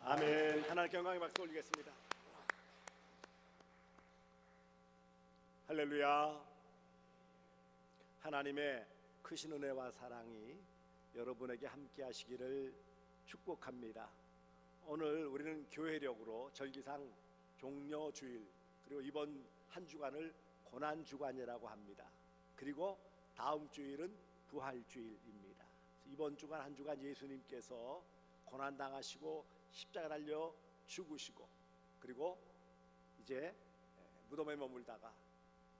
아멘. 하나님께 영광의 박수 올리겠습니다. 할렐루야. 하나님의 크신 은혜와 사랑이 여러분에게 함께 하시기를 축복합니다. 오늘 우리는 교회력으로 절기상 종려주일, 그리고 이번 한 주간을 고난주간이라고 합니다. 그리고 다음 주일은 부활주일입니다. 이번 주간 한 주간 예수님께서 고난당하시고 십자가 달려 죽으시고, 그리고 이제 무덤에 머물다가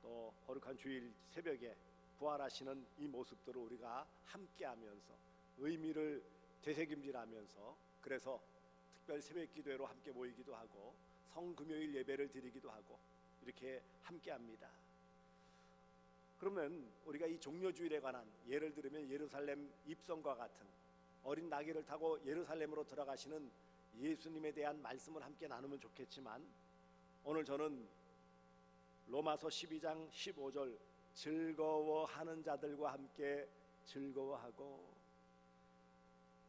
또 거룩한 주일 새벽에 부활하시는 이 모습들을 우리가 함께하면서 의미를 되새김질하면서, 그래서 특별 새벽 기도회로 함께 모이기도 하고 성금요일 예배를 드리기도 하고 이렇게 함께합니다. 그러면 우리가 이 종려주일에 관한, 예를 들면 예루살렘 입성과 같은 어린 나귀를 타고 예루살렘으로 들어가시는 예수님에 대한 말씀을 함께 나누면 좋겠지만, 오늘 저는 로마서 12장 15절 즐거워하는 자들과 함께 즐거워하고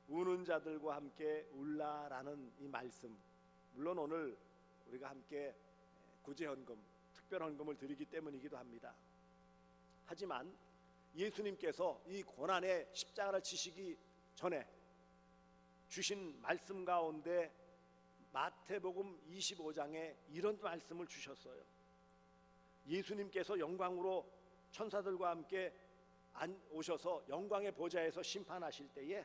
우는 자들과 함께 울라라는 이 말씀, 물론 오늘 우리가 함께 구제헌금, 특별헌금을 드리기 때문이기도 합니다. 하지만 예수님께서 이 고난의 십자가를 지시기 전에 주신 말씀 가운데 마태복음 25장에 이런 말씀을 주셨어요. 예수님께서 영광으로 천사들과 함께 오셔서 영광의 보좌에서 심판하실 때에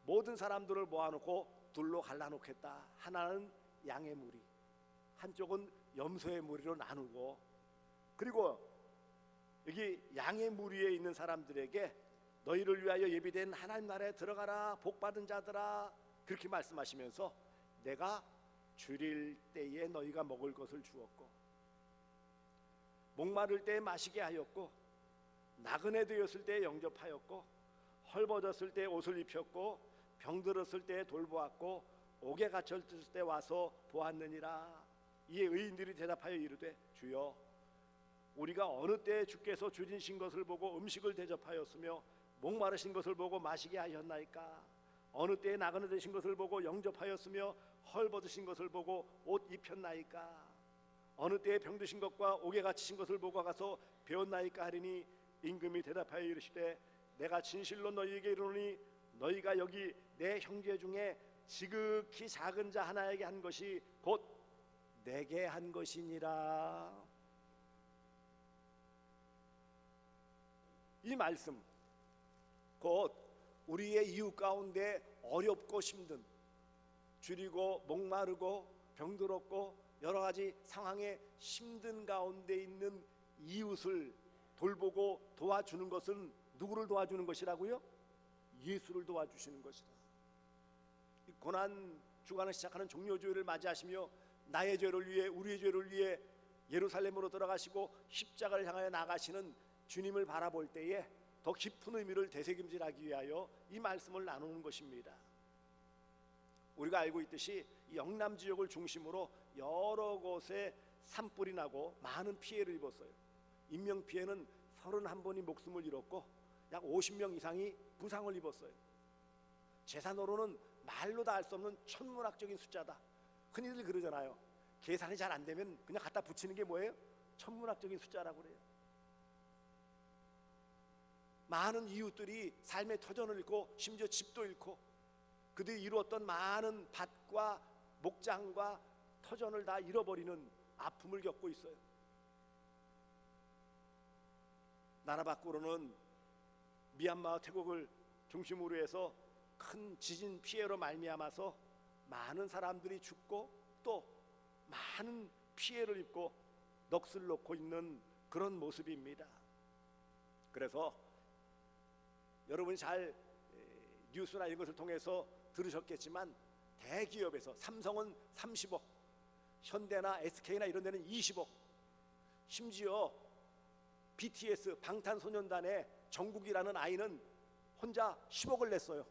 모든 사람들을 모아놓고 둘로 갈라놓겠다. 하나는 양의 무리, 한쪽은 염소의 무리로 나누고, 그리고 여기 양의 무리에 있는 사람들에게 너희를 위하여 예비된 하나님 나라에 들어가라, 복받은 자들아, 그렇게 말씀하시면서 내가 줄일 때에 너희가 먹을 것을 주었고, 목마를 때에 마시게 하였고, 나그네 되었을 때에 영접하였고, 헐벗었을 때에 옷을 입혔고, 병들었을 때에 돌보았고, 옥에 갇혔을 때 와서 보았느니라. 이에 의인들이 대답하여 이르되 주여, 우리가 어느 때에 주께서 줄이신 것을 보고 음식을 대접하였으며 목마르신 것을 보고 마시게 하셨나이까? 어느 때에 나그네 되신 것을 보고 영접하였으며 헐벗으신 것을 보고 옷 입혔나이까? 어느 때에 병드신 것과 옥에 갇히신 것을 보고 가서 배웠나이까 하리니, 임금이 대답하여 이르시되 내가 진실로 너희에게 이르노니 너희가 여기 내 형제 중에 지극히 작은 자 하나에게 한 것이 곧 내게 한 것이니라. 이 말씀, 곧 우리의 이웃 가운데 어렵고 힘든, 줄이고 목마르고 병들었고 여러 가지 상황에 힘든 가운데 있는 이웃을 돌보고 도와주는 것은 누구를 도와주는 것이라고요? 예수를 도와주시는 것이다. 이 고난 주간을 시작하는 종려주일을 맞이하시며 나의 죄를 위해, 우리의 죄를 위해 예루살렘으로 들어가시고 십자가를 향하여 나가시는 주님을 바라볼 때에 더 깊은 의미를 되새김질하기 위하여 이 말씀을 나누는 것입니다. 우리가 알고 있듯이 이 영남 지역을 중심으로 여러 곳에 산불이 나고 많은 피해를 입었어요. 인명피해는 31분이 목숨을 잃었고 약 50명 이상이 부상을 입었어요. 재산으로는 말로 다 알 수 없는 천문학적인 숫자다. 흔히들 그러잖아요. 계산이 잘 안 되면 그냥 갖다 붙이는 게 뭐예요? 천문학적인 숫자라고 그래요. 많은 이웃들이 삶의 터전을 잃고 심지어 집도 잃고 그들이 이루었던 많은 밭과 목장과 터전을 다 잃어버리는 아픔을 겪고 있어요. 나라 밖으로는 미얀마와 태국을 중심으로 해서 큰 지진 피해로 말미암아서 많은 사람들이 죽고 또 많은 피해를 입고 넋을 놓고 있는 그런 모습입니다. 그래서 여러분이 잘 뉴스나 이런 것을 통해서 들으셨겠지만 대기업에서 삼성은 30억, 현대나 SK나 이런 데는 20억, 심지어 BTS 방탄소년단의 정국이라는 아이는 혼자 10억을 냈어요.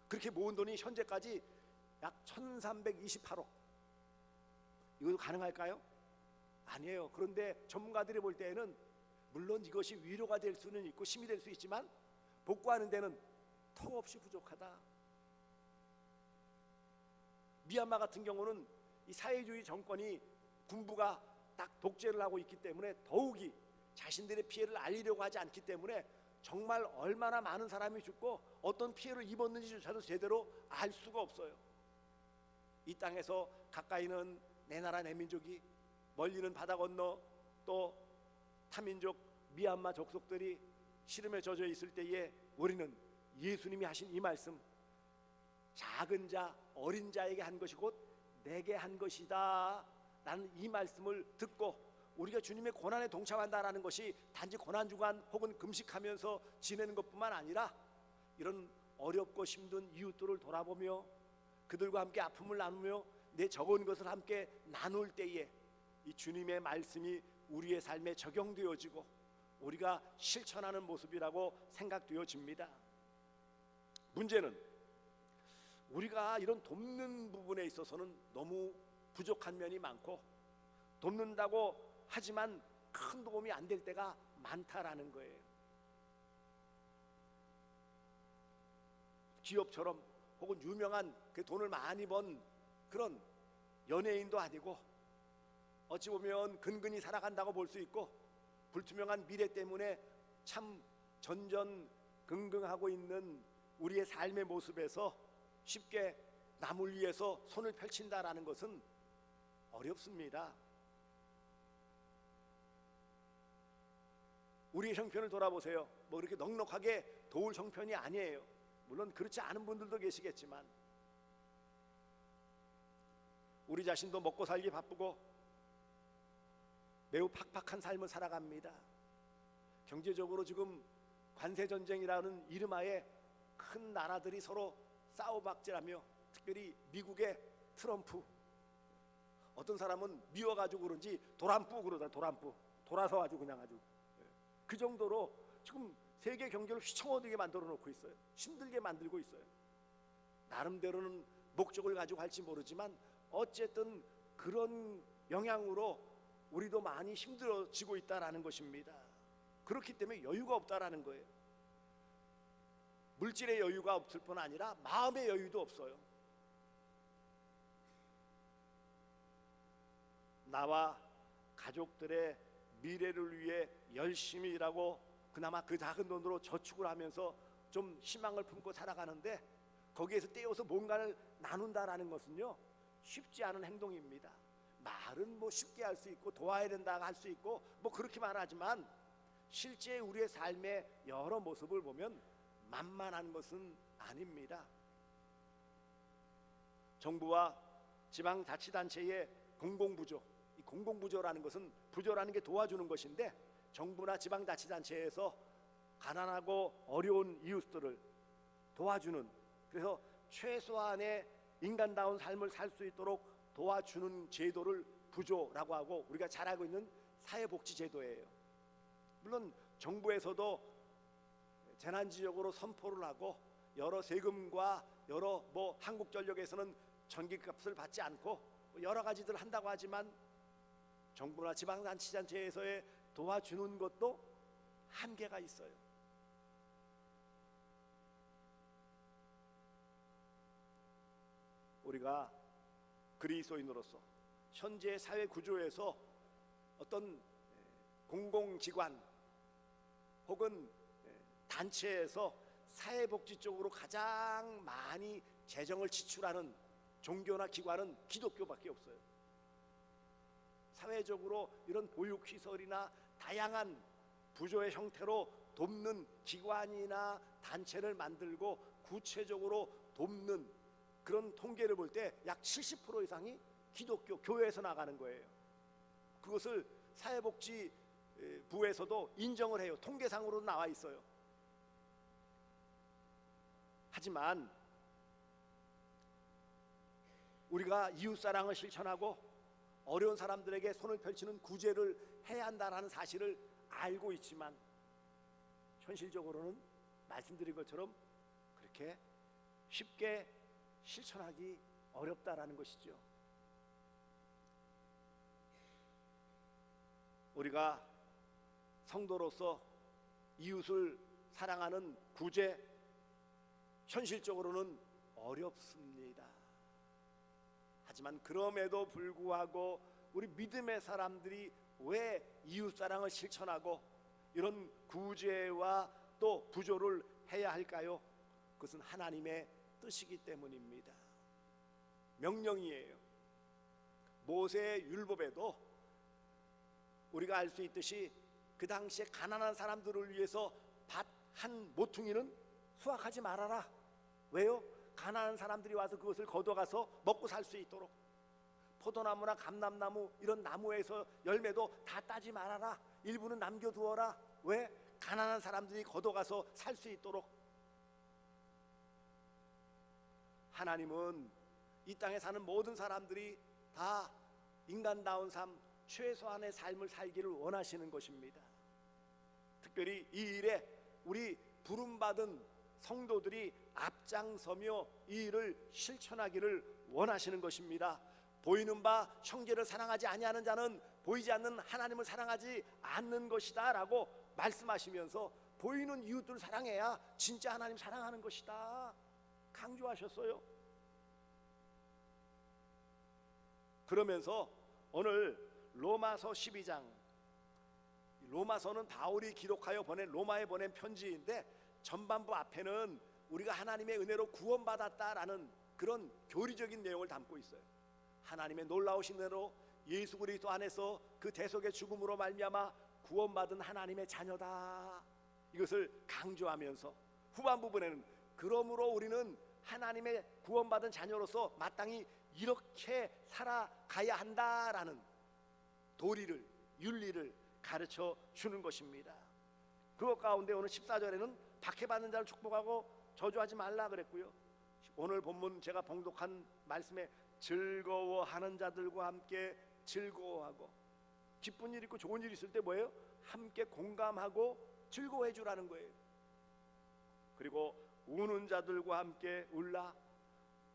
그렇게 모은 돈이 현재까지 약 1328억. 이거 가능할까요? 아니에요. 그런데 전문가들이 볼 때에는 물론 이것이 위로가 될 수는 있고 힘이 될 수 있지만 복구하는 데는 턱없이 부족하다. 미얀마 같은 경우는 이 사회주의 정권이 군부가 딱 독재를 하고 있기 때문에 더욱이 자신들의 피해를 알리려고 하지 않기 때문에 정말 얼마나 많은 사람이 죽고 어떤 피해를 입었는지조차도 제대로 알 수가 없어요. 이 땅에서 가까이는 내 나라 내 민족이, 멀리는 바다 건너 또 타민족 미얀마 족속들이 시름에 젖어 있을 때에 우리는 예수님이 하신 이 말씀, 작은 자 어린 자에게 한 것이 곧 내게 한 것이다 라는 이 말씀을 듣고 우리가 주님의 고난에 동참한다라는 것이 단지 고난주간 혹은 금식하면서 지내는 것뿐만 아니라 이런 어렵고 힘든 이웃들을 돌아보며 그들과 함께 아픔을 나누며 내 적은 것을 함께 나눌 때에 이 주님의 말씀이 우리의 삶에 적용되어지고 우리가 실천하는 모습이라고 생각되어집니다. 문제는 우리가 이런 돕는 부분에 있어서는 너무 부족한 면이 많고 돕는다고 하지만 큰 도움이 안 될 때가 많다라는 거예요. 기업처럼 혹은 유명한 그 돈을 많이 번 그런 연예인도 아니고 어찌 보면 근근히 살아간다고 볼 수 있고 불투명한 미래 때문에 참 전전긍긍하고 있는 우리의 삶의 모습에서 쉽게 남을 위해서 손을 펼친다라는 것은 어렵습니다. 우리의 형편을 돌아보세요. 뭐 그렇게 넉넉하게 도울 형편이 아니에요. 물론 그렇지 않은 분들도 계시겠지만 우리 자신도 먹고 살기 바쁘고 매우 팍팍한 삶을 살아갑니다. 경제적으로 지금 관세전쟁이라는 이름하에 큰 나라들이 서로 싸우박질하며 특별히 미국의 트럼프, 어떤 사람은 미워가지고 그런지 도란뿌 그러다. 도란뿌 돌아서 아주 그냥 아주 그 정도로 지금 세계 경제를 휘청어들게 만들어 놓고 있어요. 힘들게 만들고 있어요. 나름대로는 목적을 가지고 할지 모르지만 어쨌든 그런 영향으로 우리도 많이 힘들어지고 있다라는 것입니다. 그렇기 때문에 여유가 없다라는 거예요. 물질의 여유가 없을 뿐 아니라 마음의 여유도 없어요. 나와 가족들의 미래를 위해 열심히 일하고 그나마 그 작은 돈으로 저축을 하면서 좀 희망을 품고 살아가는데 거기에서 떼어서 뭔가를 나눈다라는 것은요 쉽지 않은 행동입니다. 말은 뭐 쉽게 할 수 있고 도와야 된다 할 수 있고 뭐 그렇게만 하지만 실제 우리의 삶의 여러 모습을 보면 만만한 것은 아닙니다. 정부와 지방자치단체의 공공부조, 이 공공부조라는 것은 부조라는 게 도와주는 것인데 정부나 지방자치단체에서 가난하고 어려운 이웃들을 도와주는, 그래서 최소한의 인간다운 삶을 살 수 있도록 도와주는 제도를 부조라고 하고 우리가 잘 알고 있는 사회복지제도예요. 물론 정부에서도 재난지역으로 선포를 하고 여러 세금과 여러 뭐 한국전력에서는 전기값을 받지 않고 여러 가지들 한다고 하지만 정부나 지방자치단체에서의 도와주는 것도 한계가 있어요. 우리가 그리스도인으로서 현재 사회 구조에서 어떤 공공기관 혹은 단체에서 사회복지 쪽으로 가장 많이 재정을 지출하는 종교나 기관은 기독교밖에 없어요. 사회적으로 이런 보육시설이나 다양한 부조의 형태로 돕는 기관이나 단체를 만들고 구체적으로 돕는 그런 통계를 볼 때 약 70% 이상이 기독교 교회에서 나가는 거예요. 그것을 사회복지부에서도 인정을 해요. 통계상으로 나와 있어요. 하지만 우리가 이웃사랑을 실천하고 어려운 사람들에게 손을 펼치는 구제를 해야 한다는 사실을 알고 있지만 현실적으로는 말씀드린 것처럼 그렇게 쉽게 실천하기 어렵다라는 것이죠. 우리가 성도로서 이웃을 사랑하는 구제, 현실적으로는 어렵습니다. 하지만 그럼에도 불구하고 우리 믿음의 사람들이 왜 이웃사랑을 실천하고 이런 구제와 또 부조를 해야 할까요? 그것은 하나님의 뜻이기 때문입니다. 명령이에요. 모세의 율법에도 우리가 알 수 있듯이 그 당시에 가난한 사람들을 위해서 밭 한 모퉁이는 수확하지 말아라. 왜요? 가난한 사람들이 와서 그것을 걷어가서 먹고 살 수 있도록. 포도나무나 감람나무 이런 나무에서 열매도 다 따지 말아라. 일부는 남겨두어라. 왜? 가난한 사람들이 걷어가서 살 수 있도록. 하나님은 이 땅에 사는 모든 사람들이 다 인간다운 삶, 최소한의 삶을 살기를 원하시는 것입니다. 특별히 이 일에 우리 부름받은 성도들이 앞장서며 이 일을 실천하기를 원하시는 것입니다. 보이는 바 형제를 사랑하지 아니하는 자는 보이지 않는 하나님을 사랑하지 않는 것이다 라고 말씀하시면서 보이는 이웃들을 사랑해야 진짜 하나님 사랑하는 것이다 강조하셨어요. 그러면서 오늘 로마서 12장, 로마서는 바울이 기록하여 보낸 로마에 보낸 편지인데 전반부 앞에는 우리가 하나님의 은혜로 구원받았다라는 그런 교리적인 내용을 담고 있어요. 하나님의 놀라우신 은혜로 예수 그리스도 안에서 그 대속의 죽음으로 말미암아 구원받은 하나님의 자녀다, 이것을 강조하면서 후반 부분에는 그러므로 우리는 하나님의 구원받은 자녀로서 마땅히 이렇게 살아가야 한다라는 도리를, 윤리를 가르쳐 주는 것입니다. 그것 가운데 오늘 14절에는 박해받는 자를 축복하고 저주하지 말라 그랬고요. 오늘 본문 제가 봉독한 말씀에 즐거워하는 자들과 함께 즐거워하고, 기쁜 일 있고 좋은 일 있을 때 뭐예요? 함께 공감하고 즐거워해 주라는 거예요. 그리고 우는 자들과 함께 울라.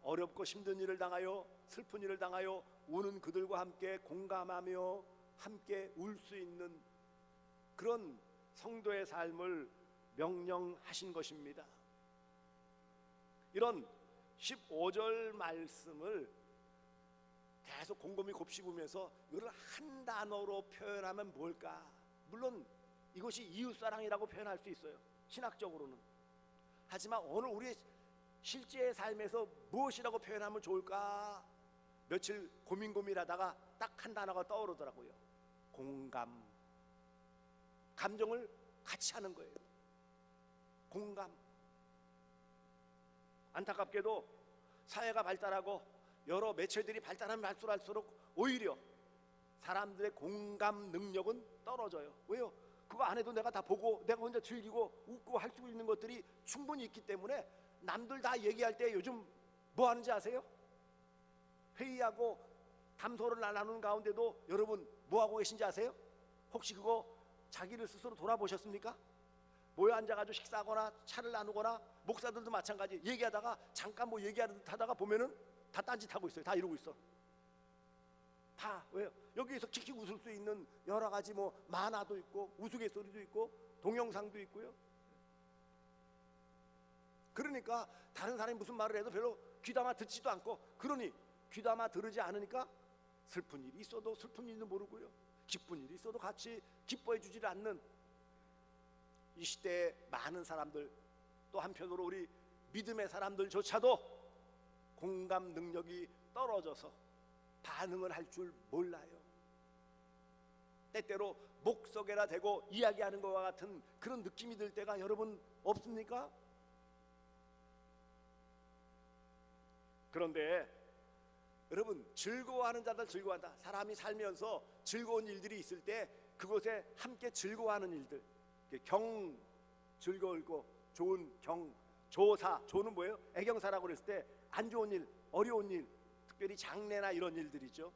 어렵고 힘든 일을 당하여 슬픈 일을 당하여 우는 그들과 함께 공감하며 함께 울 수 있는 그런 성도의 삶을 명령하신 것입니다. 이런 15절 말씀을 계속 곰곰이 곱씹으면서 이걸 한 단어로 표현하면 뭘까? 물론 이것이 이웃사랑이라고 표현할 수 있어요, 신학적으로는. 하지만 오늘 우리의 실제의 삶에서 무엇이라고 표현하면 좋을까? 며칠 고민하다가 딱 한 단어가 떠오르더라고요. 공감. 감정을 같이 하는 거예요. 공감. 안타깝게도 사회가 발달하고 여러 매체들이 발달하면 발달할수록 오히려 사람들의 공감 능력은 떨어져요. 왜요? 그거 안 해도 내가 다 보고 내가 혼자 즐기고 웃고 할 수 있는 것들이 충분히 있기 때문에 남들 다 얘기할 때 요즘 뭐 하는지 아세요? 회의하고 담소를 나누는 가운데도 여러분 뭐 하고 계신지 아세요? 혹시 그거 자기를 스스로 돌아보셨습니까? 모여 앉아가지고 식사하거나 차를 나누거나, 목사들도 마찬가지, 얘기하다가 잠깐 뭐 얘기하듯 하다가 보면은 다 딴짓하고 있어요. 다 이러고 있어. 다 왜요? 여기에서 킥킥 웃을 수 있는 여러 가지 뭐 만화도 있고 우스갯소리도 있고 동영상도 있고요. 그러니까 다른 사람이 무슨 말을 해도 별로 귀담아 듣지도 않고, 그러니 귀담아 들으지 않으니까 슬픈 일이 있어도 슬픈 일도 모르고요, 기쁜 일이 있어도 같이 기뻐해 주질 않는 이 시대의 많은 사람들, 또 한편으로 우리 믿음의 사람들조차도 공감 능력이 떨어져서 반응을 할 줄 몰라요. 때때로 목소개나 대고 이야기하는 것과 같은 그런 느낌이 들 때가 여러분 없습니까? 그런데 여러분, 즐거워하는 자들 즐거워한다. 사람이 살면서 즐거운 일들이 있을 때 그것에 함께 즐거워하는 일들, 경, 즐거울고 좋은 경, 조사, 조는 뭐예요? 애경사라고 그랬을 때 안 좋은 일, 어려운 일, 특별히 장례나 이런 일들이죠,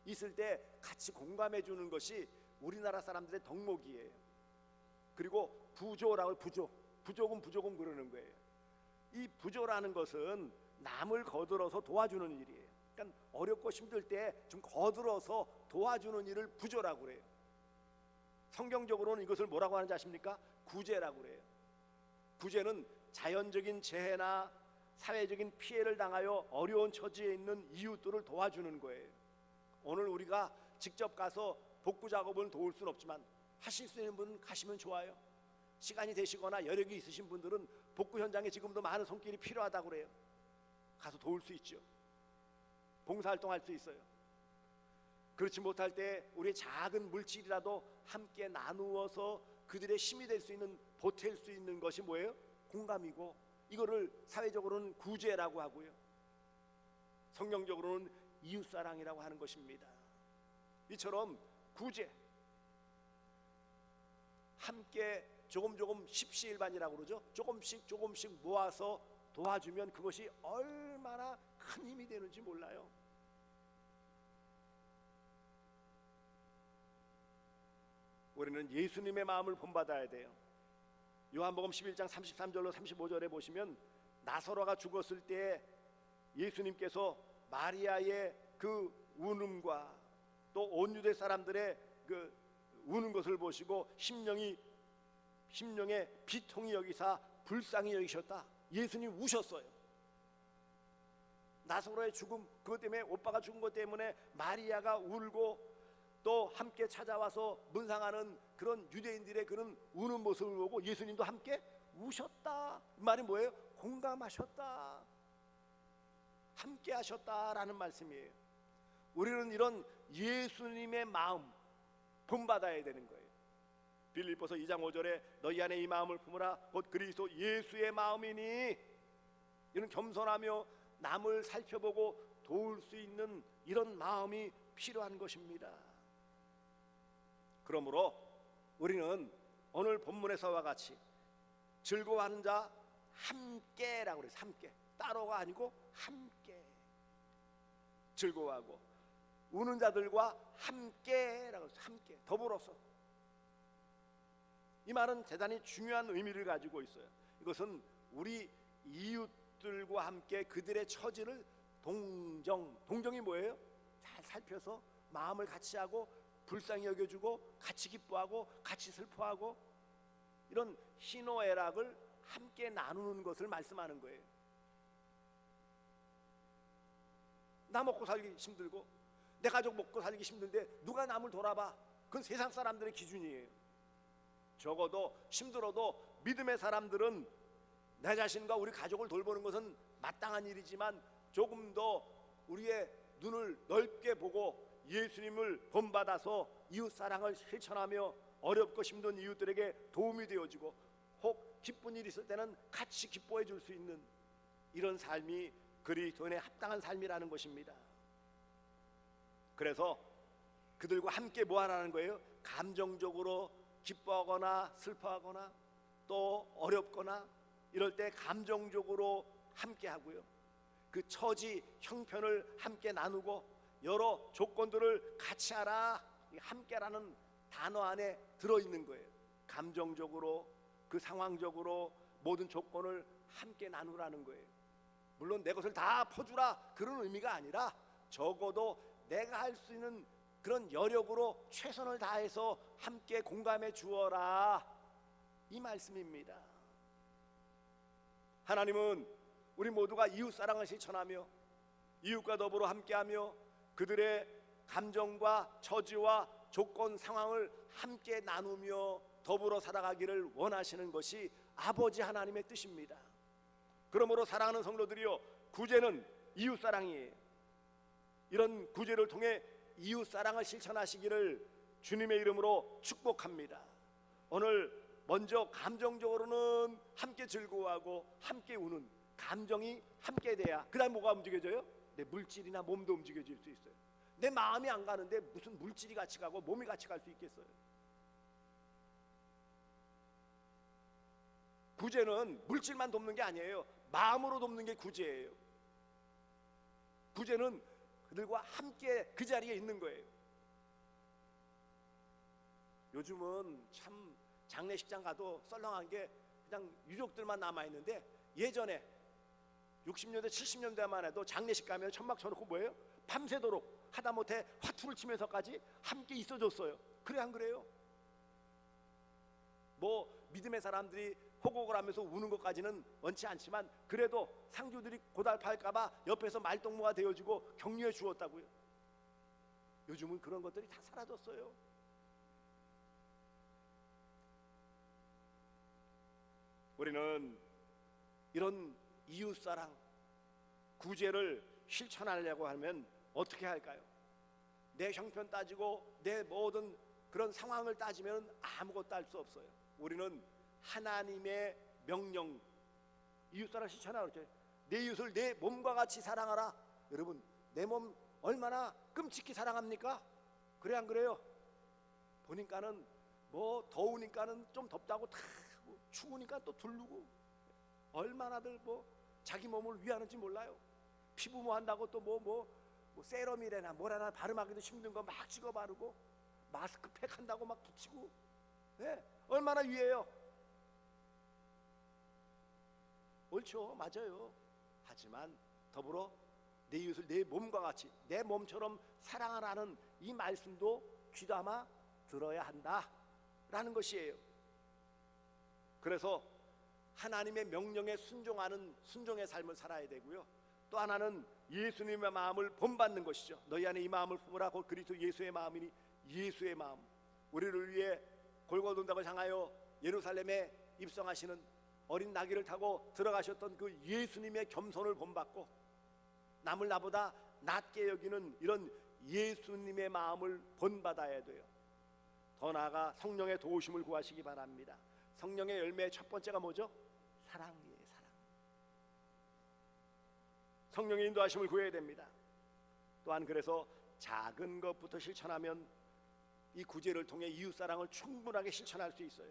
있을 때 같이 공감해 주는 것이 우리나라 사람들의 덕목이에요. 그리고 부조라고, 부조금 그러는 거예요. 이 부조라는 것은 남을 거들어서 도와주는 일이에요. 그러니까 어렵고 힘들 때 좀 거들어서 도와주는 일을 부조라고 그래요. 성경적으로는 이것을 뭐라고 하는지 아십니까? 구제라고 그래요. 구제는 자연적인 재해나 사회적인 피해를 당하여 어려운 처지에 있는 이웃들을 도와주는 거예요. 오늘 우리가 직접 가서 복구 작업을 도울 수는 없지만 하실 수 있는 분은 가시면 좋아요. 시간이 되시거나 여력이 있으신 분들은 복구 현장에 지금도 많은 손길이 필요하다고 그래요. 가서 도울 수 있죠. 봉사활동할 수 있어요. 그렇지 못할 때 우리의 작은 물질이라도 함께 나누어서 그들의 힘이 될 수 있는, 보탤 수 있는 것이 뭐예요? 공감이고, 이거를 사회적으로는 구제라고 하고요, 성경적으로는 이웃사랑이라고 하는 것입니다. 이처럼 구제, 함께 조금 십시일반이라고 그러죠. 조금씩 모아서 도와주면 그것이 얼마나 큰 힘이 되는지 몰라요. 우리는 예수님의 마음을 본받아야 돼요. 요한복음 11장 33절로 35절에 보시면 나사로가 죽었을 때 예수님께서 마리아의 그 운음과 또 온 유대 사람들의 그 우는 것을 보시고 심령에 비통이 여기사 불쌍히 여기셨다. 예수님 우셨어요. 나사로의 죽음, 그것 때문에, 오빠가 죽은 것 때문에 마리아가 울고 또 함께 찾아와서 문상하는 그런 유대인들의 그런 우는 모습을 보고 예수님도 함께 우셨다. 이 말이 뭐예요? 공감하셨다, 함께 하셨다라는 말씀이에요. 우리는 이런 예수님의 마음 본받아야 되는 거예요. 빌립보서 2장 5절에 너희 안에 이 마음을 품으라 곧 그리스도 예수의 마음이니, 이런 겸손하며 남을 살펴보고 도울 수 있는 이런 마음이 필요한 것입니다. 그러므로 우리는 오늘 본문에서와 같이 즐거워하는 자 함께라고 그래요. 함께, 따로가 아니고 함께 즐거워하고, 우는 자들과 함께라고 해서 함께, 더불어서. 이 말은 대단히 중요한 의미를 가지고 있어요. 이것은 우리 이웃들과 함께 그들의 처지를 동정이 뭐예요? 잘 살펴서 마음을 같이 하고 불쌍히 여겨주고 같이 기뻐하고 같이 슬퍼하고, 이런 희노애락을 함께 나누는 것을 말씀하는 거예요. 나 먹고 살기 힘들고 내 가족 먹고 살기 힘든데 누가 남을 돌아봐? 그건 세상 사람들의 기준이에요. 적어도 힘들어도 믿음의 사람들은 내 자신과 우리 가족을 돌보는 것은 마땅한 일이지만 조금 더 우리의 눈을 넓게 보고 예수님을 본받아서 이웃사랑을 실천하며 어렵고 힘든 이웃들에게 도움이 되어지고, 혹 기쁜 일이 있을 때는 같이 기뻐해 줄 수 있는 이런 삶이 그리스도인의 합당한 삶이라는 것입니다. 그래서 그들과 함께 뭐 하라는 거예요? 감정적으로 기뻐하거나 슬퍼하거나 또 어렵거나 이럴 때 감정적으로 함께 하고요, 그 처지 형편을 함께 나누고 여러 조건들을 같이 하라. 함께라는 단어 안에 들어있는 거예요. 감정적으로, 그 상황적으로 모든 조건을 함께 나누라는 거예요. 물론 내 것을 다 퍼주라 그런 의미가 아니라 적어도 내가 할 수 있는 그런 여력으로 최선을 다해서 함께 공감해 주어라, 이 말씀입니다. 하나님은 우리 모두가 이웃사랑을 실천하며 이웃과 더불어 함께하며 그들의 감정과 처지와 조건, 상황을 함께 나누며 더불어 살아가기를 원하시는 것이 아버지 하나님의 뜻입니다. 그러므로 사랑하는 성도들이여, 구제는 이웃사랑이에요. 이런 구제를 통해 이웃사랑을 실천하시기를 주님의 이름으로 축복합니다. 오늘 먼저 감정적으로는 함께 즐거워하고 함께 우는 감정이 함께 돼야 그 다음 뭐가 움직여져요? 내 물질이나 몸도 움직여질 수 있어요. 내 마음이 안 가는데 무슨 물질이 같이 가고 몸이 같이 갈 수 있겠어요? 구제는 물질만 돕는 게 아니에요. 마음으로 돕는 게 구제예요. 구제는 그들과 함께 그 자리에 있는 거예요. 요즘은 참 장례식장 가도 썰렁한 게 그냥 유족들만 남아있는데, 예전에 60년대 70년대만 해도 장례식 가면 천막 쳐놓고 뭐예요? 밤새도록 하다못해 화투를 치면서까지 함께 있어줬어요. 그래 안 그래요? 뭐 믿음의 사람들이 호곡을 하면서 우는 것까지는 원치 않지만 그래도 상주들이 고달팔까봐 옆에서 말동무가 되어주고 격려해 주었다고요. 요즘은 그런 것들이 다 사라졌어요. 우리는 이런 이웃사랑, 구제를 실천하려고 하면 어떻게 할까요? 내 형편 따지고 내 모든 그런 상황을 따지면 아무것도 할 수 없어요. 우리는 하나님의 명령, 이웃사랑 실천하라 그랬죠. 내 이웃을 내 몸과 같이 사랑하라. 여러분, 내 몸 얼마나 끔찍히 사랑합니까? 그래 안 그래요? 보니까는 뭐 더우니까는 좀 덥다고 다 추우니까 또 두르고, 얼마나들 뭐 자기 몸을 위하는지 몰라요. 피부 뭐 한다고 또 뭐 세럼이래나 뭐라나 발음하기도 힘든 거 막 찍어 바르고, 마스크팩 한다고 막 붙이고, 네, 얼마나 위해요. 옳죠, 맞아요. 하지만 더불어 내 이웃을 내 몸과 같이, 내 몸처럼 사랑하라는 이 말씀도 귀담아 들어야 한다라는 것이에요. 그래서 하나님의 명령에 순종하는 순종의 삶을 살아야 되고요. 또 하나는 예수님의 마음을 본받는 것이죠. 너희 안에 이 마음을 품으라. 곧 그리스도 예수의 마음이니, 예수의 마음. 우리를 위해 골고다를 향하여 예루살렘에 입성하시는 어린 나귀를 타고 들어가셨던 그 예수님의 겸손을 본받고, 남을 나보다 낮게 여기는 이런 예수님의 마음을 본받아야 돼요. 더 나아가 성령의 도우심을 구하시기 바랍니다. 성령의 열매의 첫 번째가 뭐죠? 사랑이에요. 사랑. 성령의 인도하심을 구해야 됩니다. 또한 그래서 작은 것부터 실천하면 이 구제를 통해 이웃사랑을 충분하게 실천할 수 있어요.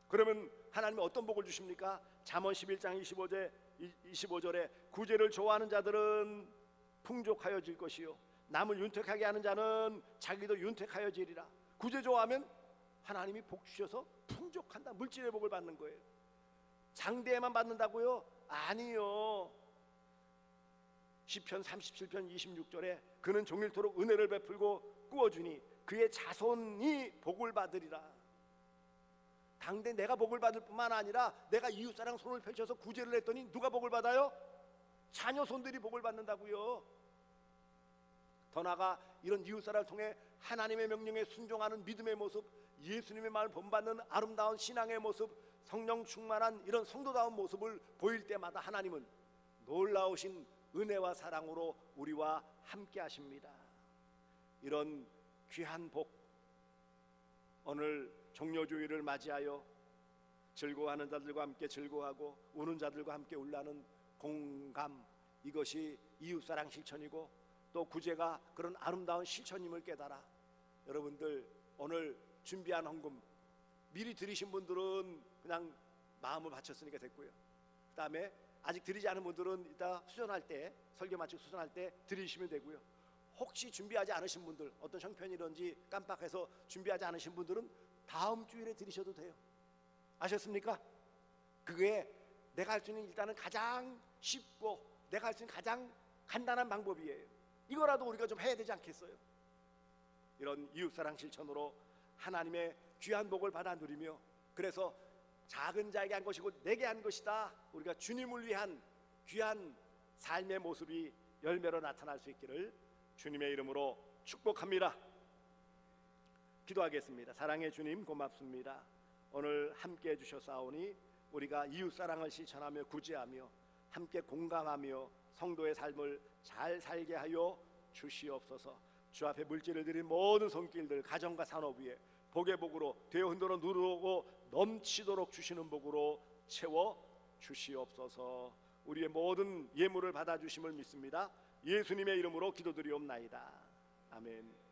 그러면 하나님은 어떤 복을 주십니까? 잠언 11장 25절에 구제를 좋아하는 자들은 풍족하여질 것이요, 남을 윤택하게 하는 자는 자기도 윤택하여지리라. 구제 좋아하면 하나님이 복 주셔서 풍족한다, 물질의 복을 받는 거예요. 장대에만 받는다고요? 아니요. 시편 37편 26절에 그는 종일토록 은혜를 베풀고 꾸어주니 그의 자손이 복을 받으리라. 당대 내가 복을 받을 뿐만 아니라 내가 이웃사랑 손을 펼쳐서 구제를 했더니 누가 복을 받아요? 자녀 손들이 복을 받는다고요. 더 나아가 이런 이웃사랑을 통해 하나님의 명령에 순종하는 믿음의 모습, 예수님의 마음을 본받는 아름다운 신앙의 모습, 성령 충만한 이런 성도다운 모습을 보일 때마다 하나님은 놀라우신 은혜와 사랑으로 우리와 함께 하십니다. 이런 귀한 복, 오늘 종료주일을 맞이하여 즐거워하는 자들과 함께 즐거워하고 우는 자들과 함께 울라는 공감, 이것이 이웃사랑 실천이고 또 구제가 그런 아름다운 실천임을 깨달아 여러분들 오늘 준비한 헌금 미리 드리신 분들은 그냥 마음을 바쳤으니까 됐고요. 그 다음에 아직 드리지 않은 분들은 이따 수전할 때, 설교 마치고 수전할 때 드리시면 되고요. 혹시 준비하지 않으신 분들, 어떤 형편이든지 깜빡해서 준비하지 않으신 분들은 다음 주일에 드리셔도 돼요. 아셨습니까? 그게 내가 할 수 있는 일단은 가장 쉽고 내가 할 수 있는 가장 간단한 방법이에요. 이거라도 우리가 좀 해야 되지 않겠어요? 이런 이웃사랑 실천으로 하나님의 귀한 복을 받아 누리며, 그래서 작은 자에게 한 것이고 내게 한 것이다, 우리가 주님을 위한 귀한 삶의 모습이 열매로 나타날 수 있기를 주님의 이름으로 축복합니다. 기도하겠습니다. 사랑의 주님, 고맙습니다. 오늘 함께 해주셨사오니 우리가 이웃사랑을 실천하며 구제하며 함께 공감하며 성도의 삶을 잘 살게 하여 주시옵소서. 주 앞에 물질을 드린 모든 손길들, 가정과 산업 위에 복의 복으로 되어 흔들어 누르고 넘치도록 주시는 복으로 채워 주시옵소서. 우리의 모든 예물을 받아주심을 믿습니다. 예수님의 이름으로 기도드리옵나이다. 아멘.